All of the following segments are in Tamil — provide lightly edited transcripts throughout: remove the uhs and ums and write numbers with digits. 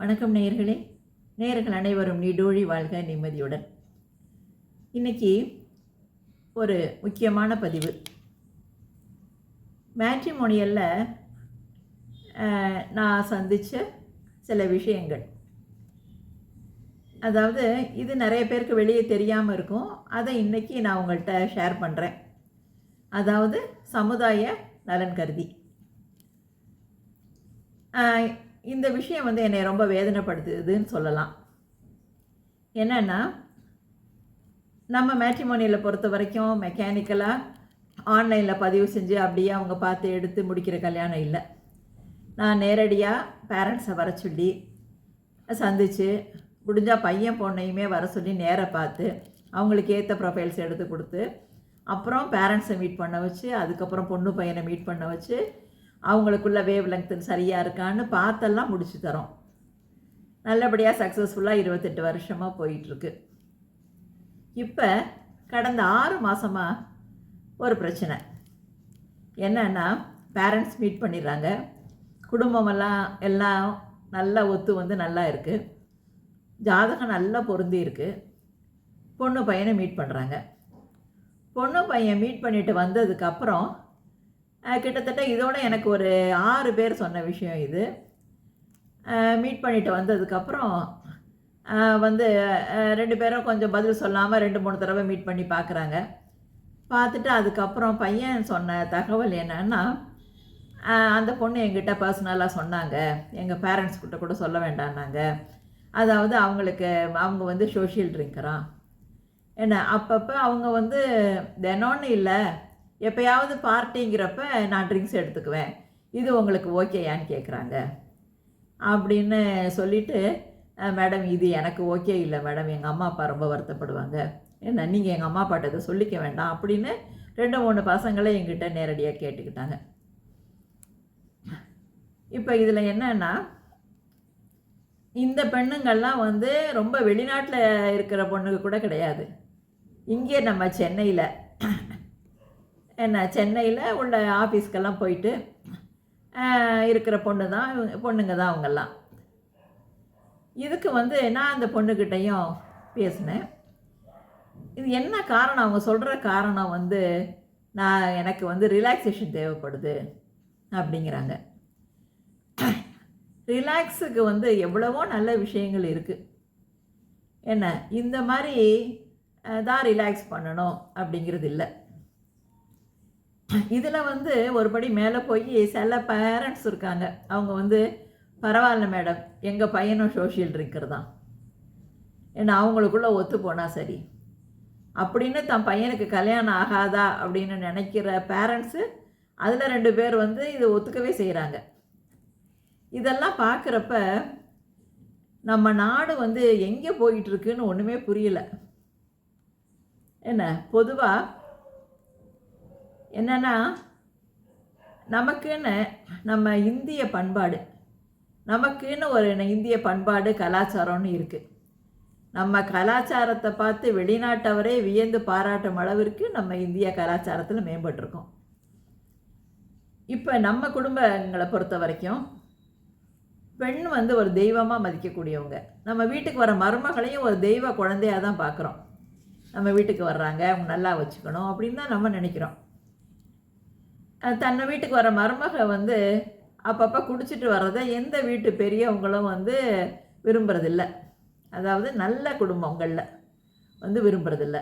வணக்கம் நேயர்களே. நேயர்கள் அனைவரும் நீடூழி வாழ்க நிம்மதியுடன். இன்றைக்கி ஒரு முக்கியமான பதிவு. மேட்ரிமோனியலில் நான் சந்தித்த சில விஷயங்கள். அதாவது இது நிறைய பேருக்கு வெளியே தெரியாமல் இருக்கும். அதை இன்றைக்கி நான் உங்கள்கிட்ட ஷேர் பண்ணுறேன். அதாவது சமுதாய நலன் கருதி. இந்த விஷயம் என்னை ரொம்ப வேதனைப்படுத்துதுன்னு சொல்லலாம். என்னென்னா, நம்ம மேட்ரிமோனியில் பொறுத்த வரைக்கும் மெக்கானிக்கலாக ஆன்லைனில் பதிவு செஞ்சு அப்படியே அவங்க பார்த்து எடுத்து முடிக்கிற கல்யாணம் இல்லை. நான் நேரடியாக பேரண்ட்ஸை வர சொல்லி சந்தித்து, முடிஞ்சால் பையன் பொண்ணையுமே வர சொல்லி நேராக பார்த்து அவங்களுக்கு ஏற்ற ப்ரொஃபைல்ஸ் எடுத்து கொடுத்து, அப்புறம் பேரண்ட்ஸை மீட் பண்ண வச்சு, அதுக்கப்புறம் பொண்ணு பையனை மீட் பண்ண வச்சு அவங்களுக்குள்ள வேவ் லெங்க்த்து சரியாக இருக்கான்னு பார்த்தெல்லாம் முடிச்சு தரோம். நல்லபடியாக சக்ஸஸ்ஃபுல்லாக 28 வருஷமாக போயிட்டுருக்கு. இப்போ கடந்த 6 மாதமாக ஒரு பிரச்சனை. என்னன்னா, பேரண்ட்ஸ் மீட் பண்ணிடுறாங்க, குடும்பமெல்லாம் எல்லாம் நல்லா ஒத்து நல்லா இருக்குது, ஜாதகம் நல்லா பொருந்தி இருக்குது. பொண்ணு பையனை மீட் பண்ணுறாங்க. பொண்ணு பையன் மீட் பண்ணிவிட்டு வந்ததுக்கப்புறம் கிட்டத்தட்ட இதோட எனக்கு ஒரு 6 பேர் சொன்ன விஷயம் இது. மீட் பண்ணிவிட்டு வந்ததுக்கப்புறம் 2 பேரும் கொஞ்சம் பதில் சொல்லாமல் 2-3 தடவை மீட் பண்ணி பார்க்குறாங்க. பார்த்துட்டு அதுக்கப்புறம் பையன் சொன்ன தகவல் என்னன்னா, அந்த பொண்ணு எங்கிட்ட பர்சனலாக சொன்னாங்க, எங்கள் பேரண்ட்ஸ் கிட்ட கூட சொல்ல வேண்டான்னாங்க. அதாவது அவங்க சோஷியல் ட்ரிங்கரான். என்ன அப்பப்போ அவங்க தினம்னு இல்லை, எப்போயாவது பார்ட்டிங்கிறப்ப நான் ட்ரிங்க்ஸ் எடுத்துக்குவேன், இது உங்களுக்கு ஓகேயான்னு கேட்குறாங்க அப்படின்னு சொல்லிவிட்டு, மேடம் இது எனக்கு ஓகே இல்லை மேடம், எங்கள் அம்மா அப்பா ரொம்ப வருத்தப்படுவாங்க, என்ன நீங்கள் எங்கள் அம்மா அப்பாட்ட இதை சொல்லிக்க வேண்டாம் அப்படின்னு 2-3 பசங்களே எங்கிட்ட நேரடியாக கேட்டுக்கிட்டாங்க. இப்போ இதில் என்னன்னா, இந்த பெண்ணுங்கள்லாம் ரொம்ப வெளிநாட்டில் இருக்கிற பொண்ணுங்க கூட கிடையாது. இங்கே நம்ம சென்னையில் உள்ள ஆஃபீஸ்க்கெல்லாம் போயிட்டு இருக்கிற பொண்ணுங்க தான் அவங்கெல்லாம். இதுக்கு நான் அந்த பொண்ணுக்கிட்டையும் பேசினேன். இது என்ன காரணம், அவங்க சொல்கிற காரணம் எனக்கு ரிலாக்ஸேஷன் தேவைப்படுது அப்படிங்கிறாங்க. ரிலாக்ஸுக்கு எவ்வளவோ நல்ல விஷயங்கள் இருக்குது. என்ன இந்த மாதிரி தான் ரிலாக்ஸ் பண்ணணும் அப்படிங்கிறது இல்லை. இதில் ஒருபடி மேலே போய் சில பேரண்ட்ஸ் இருக்காங்க, அவங்க பரவாயில்ல மேடம், எங்கள் பையனும் சோஷியல் ட்ரிங்கர் தான், ஏன்னா அவங்களுக்குள்ளே ஒத்து போனால் சரி அப்படின்னு தன் பையனுக்கு கல்யாணம் ஆகாதா அப்படின்னு நினைக்கிற பேரண்ட்ஸு அதில் 2 பேர் இது ஒத்துக்கவே செய்கிறாங்க. இதெல்லாம் பார்க்குறப்ப நம்ம நாடு எங்கே போயிட்டுருக்குன்னு ஒன்றுமே புரியலை. என்ன பொதுவாக என்னென்னா, நமக்குன்னு நம்ம இந்திய பண்பாடு, நமக்குன்னு ஒரு இந்திய பண்பாடு கலாச்சாரம்னு இருக்குது. நம்ம கலாச்சாரத்தை பார்த்து வெளிநாட்டவரே வியந்து பாராட்டும் அளவிற்கு நம்ம இந்திய கலாச்சாரத்தில் மேம்பட்டிருக்கோம். இப்போ நம்ம குடும்பங்களை பொறுத்த வரைக்கும் பெண் ஒரு தெய்வமாக மதிக்கக்கூடியவங்க. நம்ம வீட்டுக்கு வர மருமகளையும் ஒரு தெய்வ குழந்தையாக தான் பார்க்குறோம். நம்ம வீட்டுக்கு வர்றாங்க, அவங்க நல்லா வச்சுக்கணும் அப்படின்னு தான் நம்ம நினைக்கிறோம். தன்னை வீட்டுக்கு வர மருமக அப்பப்போ குடிச்சிட்டு வர்றதை எந்த வீட்டு பெரியவங்களும் விரும்புகிறதில்ல. அதாவது நல்ல குடும்பங்களில் விரும்புகிறதில்ல.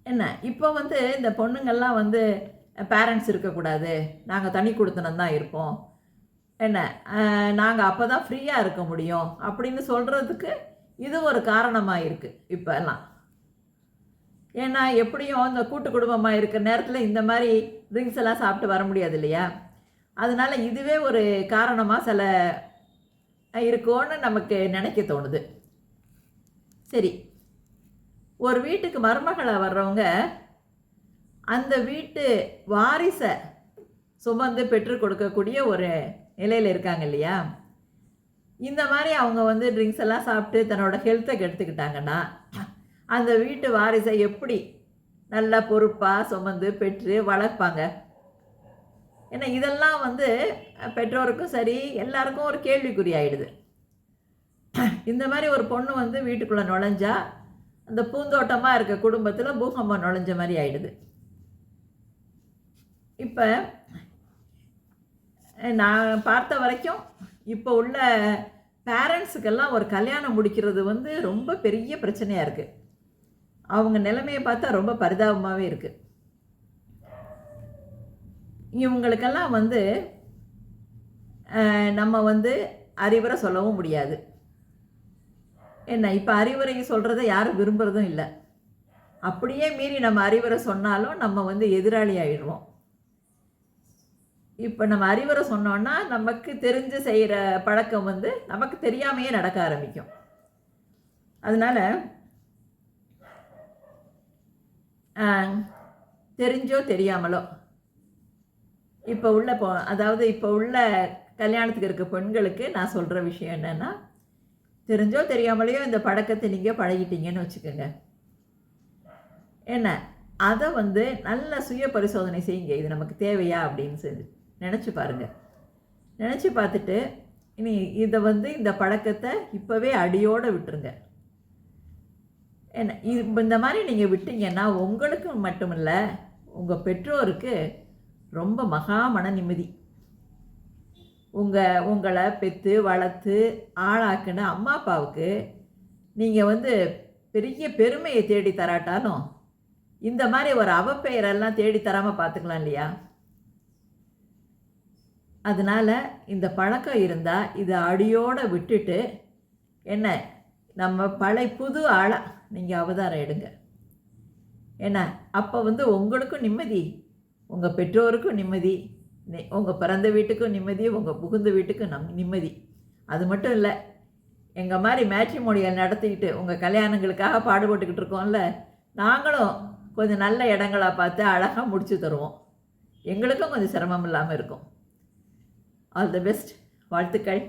என்ன இப்போ இந்த பொண்ணுங்கள்லாம் பேரண்ட்ஸ் இருக்கக்கூடாது, நாங்கள் தனி கொடுத்தனம் தான் இருப்போம், என்ன நாங்கள் அப்போ தான் ஃப்ரீயாக இருக்க முடியும் அப்படின்னு சொல்கிறதுக்கு இது ஒரு காரணமாக இருக்குது இப்போ எல்லாம். ஏன்னா எப்படியும் இந்த கூட்டு குடும்பமாக இருக்கிற நேரத்தில் இந்த மாதிரி ட்ரிங்க்ஸ் எல்லாம் சாப்பிட்டு வர முடியாது இல்லையா? அதனால் இதுவே ஒரு காரணமாக சில இருக்கோன்னு நமக்கு நினைக்க தோணுது. சரி, ஒரு வீட்டுக்கு மருமகளாக வர்றவங்க அந்த வீட்டு வாரிசை சுமந்து பெற்றுக் கொடுக்கக்கூடிய ஒரு நிலையில் இருக்காங்க இல்லையா? இந்த மாதிரி அவங்க ட்ரிங்க்ஸ் எல்லாம் சாப்பிட்டு தன்னோட ஹெல்த்தை கெடுத்துக்கிட்டாங்கன்னா அந்த வீட்டு வாரிசை எப்படி நல்லா பொறுப்பாக சுமந்து பெற்று வளர்ப்பாங்க? ஏன்னா இதெல்லாம் வந்து பெற்றோருக்கும் சரி எல்லாருக்கும் ஒரு கேள்விக்குறி ஆயிடுது. இந்த மாதிரி ஒரு பொண்ணு வந்து வீட்டுக்குள்ளே நுழைஞ்சா அந்த பூந்தோட்டமாக இருக்க குடும்பத்தில் பூகம்பம் நுழைஞ்ச மாதிரி ஆயிடுது. இப்போ நான் பார்த்த வரைக்கும் இப்போ உள்ள பேரண்ட்ஸுக்கெல்லாம் ஒரு கல்யாணம் முடிக்கிறது வந்து ரொம்ப பெரிய பிரச்சனையாக இருக்குது. அவங்க நிலைமையை பார்த்தா ரொம்ப பரிதாபமாகவே இருக்குது. இவங்களுக்கெல்லாம் வந்து நம்ம வந்து அறிவுரை சொல்லவும் முடியாது. என்ன இப்போ அறிவுரை சொல்கிறத யாரும் விரும்புகிறதும் இல்லை. அப்படியே மீறி நம்ம அறிவுரை சொன்னாலும் நம்ம வந்து எதிராளி ஆகிடுவோம். இப்போ நம்ம அறிவுரை சொன்னோன்னா நமக்கு தெரிஞ்சு செய்கிற பழக்கம் வந்து நமக்கு தெரியாமையே நடக்க ஆரம்பிக்கும். அதனால் தெரிஞ்சோ தெரியாமலோ இப்போ உள்ள கல்யாணத்துக்கு இருக்க பெண்களுக்கு நான் சொல்கிற விஷயம் என்னென்னா, தெரிஞ்சோ தெரியாமலையோ இந்த பழக்கத்தை நீங்கள் பழகிட்டீங்கன்னு வச்சுக்கோங்க. என்ன அதை வந்து நல்ல சுய பரிசோதனை செய்யுங்க. இது நமக்கு தேவையா அப்படின்னு நினச்சி பாருங்கள். நினச்சி பார்த்துட்டு இனி இந்த பழக்கத்தை இப்போவே அடியோடு விட்டுருங்க. என்ன இந்த மாதிரி நீங்கள் விட்டீங்கன்னா உங்களுக்கு மட்டும் இல்லை, உங்கள் பெற்றோருக்கு ரொம்ப மன நிம்மதி. உங்களை பெற்று வளர்த்து ஆளாக்குன அம்மா அப்பாவுக்கு நீங்கள் வந்து பெரிய பெருமையை தேடி தராட்டாலும் இந்த மாதிரி ஒரு அவப்பெயரெல்லாம் தேடி தராமல் பார்த்துக்கலாம் இல்லையா? அதனால் இந்த பழக்கம் இருந்தால் இதை அடியோடு விட்டுட்டு என்ன நம்ம புது ஆளாக நீங்கள் அவதாரம் எடுங்க. ஏன்னா அப்போ வந்து உங்களுக்கும் நிம்மதி, உங்கள் பெற்றோருக்கும் நிம்மதி, உங்கள் பிறந்த வீட்டுக்கும் நிம்மதி, உங்கள் புகுந்த வீட்டுக்கும் நிம்மதி. அது மட்டும் இல்லை, எங்கள் மாதிரி மேட்ரிமோனியல் நடத்திக்கிட்டு உங்கள் கல்யாணங்களுக்காக பாடுபட்டுக்கிட்டு இருக்கோம்ல, நாங்களும் கொஞ்சம் நல்ல இடங்களாக பார்த்து அழகாக முடிச்சு தருவோம். எங்களுக்கும் கொஞ்சம் சிரமம் இல்லாமல் இருக்கும். All the best. வாழ்த்துக்கள்.